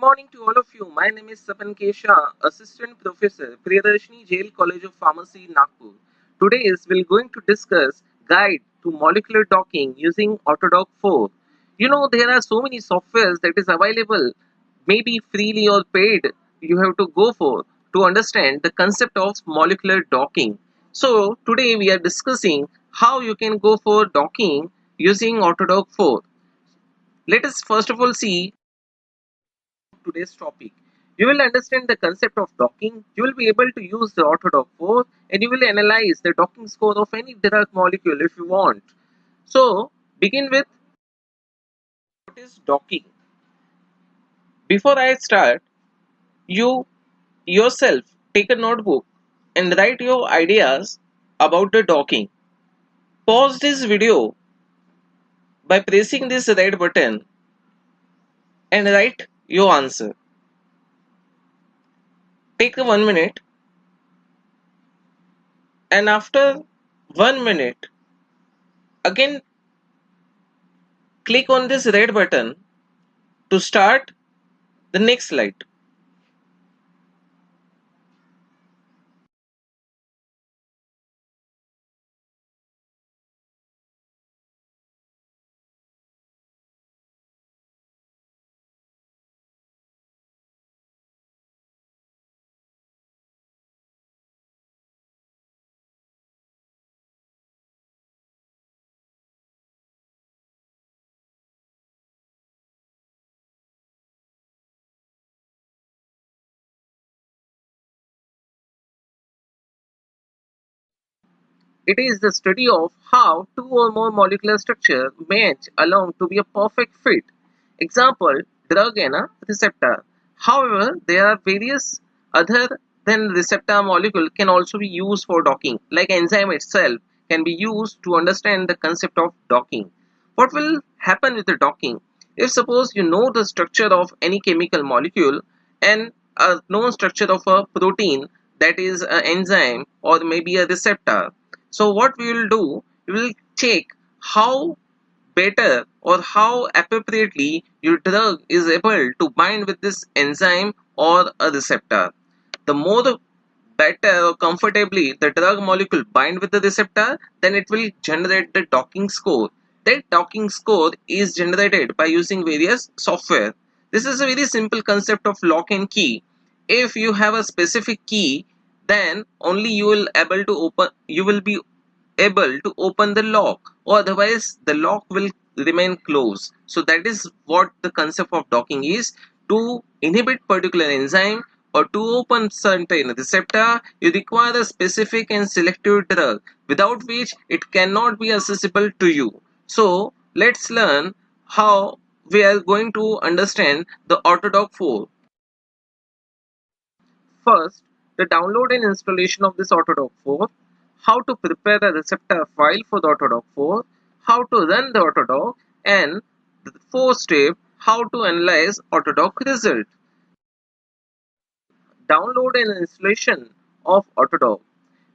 Morning to all of you. My name is Sapan Kesha, Assistant Professor, Priyadarshini Jail College of Pharmacy, Nagpur. Today we're going to discuss guide to molecular docking using Autodoc 4. There are so many softwares that is available, maybe freely or paid. You have to go for to understand the concept of molecular docking. So today we are discussing how you can go for docking using Autodoc 4. Let us first of all see today's topic. You will understand the concept of docking, you will be able to use the Autodoc 4, and you will analyze the docking score of any drug molecule if you want. So, begin with what is docking. Before I start, you yourself take a notebook and write your ideas about the docking. Pause this video by pressing this red button and write your answer. Take a 1 minute, and after 1 minute, again click on this red button to start the next slide. It is the study of how two or more molecular structures match along to be a perfect fit. Example, drug and a receptor. However, there are various other than receptor molecule can also be used for docking, like enzyme itself can be used to understand the concept of docking. What will happen with the docking? If suppose you know the structure of any chemical molecule and a known structure of a protein, that is an enzyme or maybe a receptor, so what we will do, we will check how better or how appropriately your drug is able to bind with this enzyme or a receptor. The more better or comfortably the drug molecule bind with the receptor, then it will generate the docking score. That docking score is generated by using various software. This is a very simple concept of lock and key. If you have a specific key, then only you will be able to open the lock, or otherwise the lock will remain closed. So that is what the concept of docking is. To inhibit particular enzyme or to open certain receptor, you require a specific and selective drug, without which it cannot be accessible to you. So let's learn how we are going to understand the Autodoc 4. First, the download and installation of this Autodoc 4, how to prepare a receptor file for the Autodoc 4, how to run the Autodoc, and the fourth step, how to analyze Autodoc result. Download and installation of Autodoc.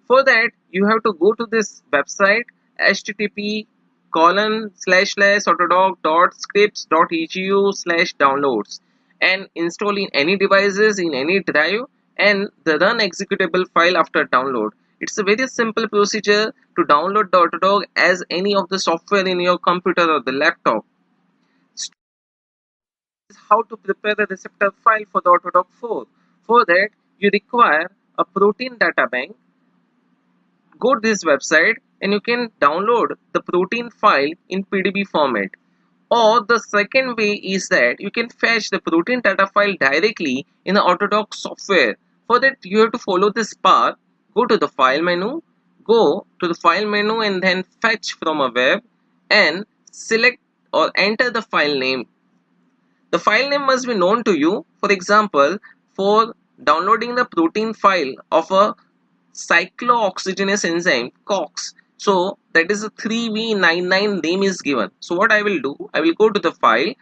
For that, you have to go to this website http://autodoc.scripts.edu/downloads and install in any devices in any drive and the run executable file after download. It's a very simple procedure to download the Autodoc as any of the software in your computer or the laptop. How to prepare a receptor file for the Autodoc 4. For that, you require a protein data bank. Go to this website and you can download the protein file in PDB format. Or the second way is that you can fetch the protein data file directly in the Autodoc software. For that, you have to follow this path. Go to the file menu, and then fetch from a web and select or enter the file name. The file name must be known to you. For example, for downloading the protein file of a cyclooxygenase enzyme COX, so that is a 3v99 name is given. So what I will do, I will go to the file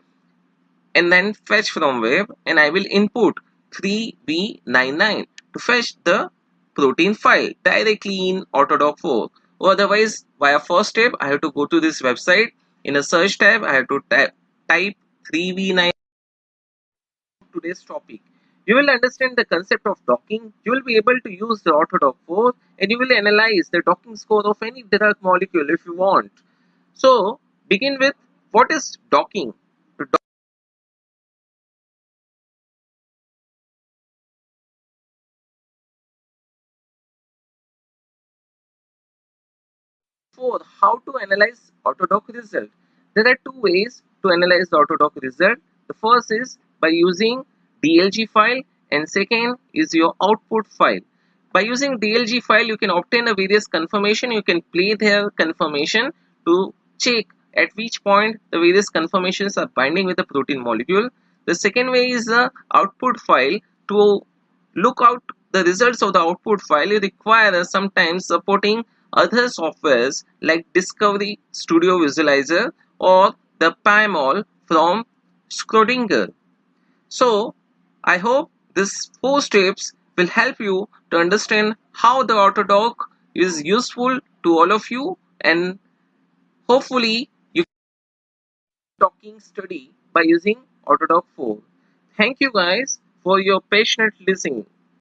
and then fetch from web and I will input 3v99 to fetch the protein file directly in Autodoc 4. Or otherwise, via first step, I have to go to this website. In a search tab, I have to type 3v9 today's topic. You will understand the concept of docking, you will be able to use the Autodock 4, and you will analyze the docking score of any drug molecule if you want. So, begin with what is docking? To dock for how to analyze Autodock result. There are two ways to analyze the Autodock result. The first is by using DLG file and second is your output file. By using DLG file, you can obtain a various confirmation. You can play their confirmation to check at which point the various conformations are binding with the protein molecule. The second way is the output file. To look out the results of the output file, you require sometimes supporting other softwares like Discovery Studio Visualizer or the PyMol from Schrodinger. So, I hope these four steps will help you to understand how the Autodock is useful to all of you, and hopefully you can talking study by using Autodock 4. Thank you guys for your patient listening.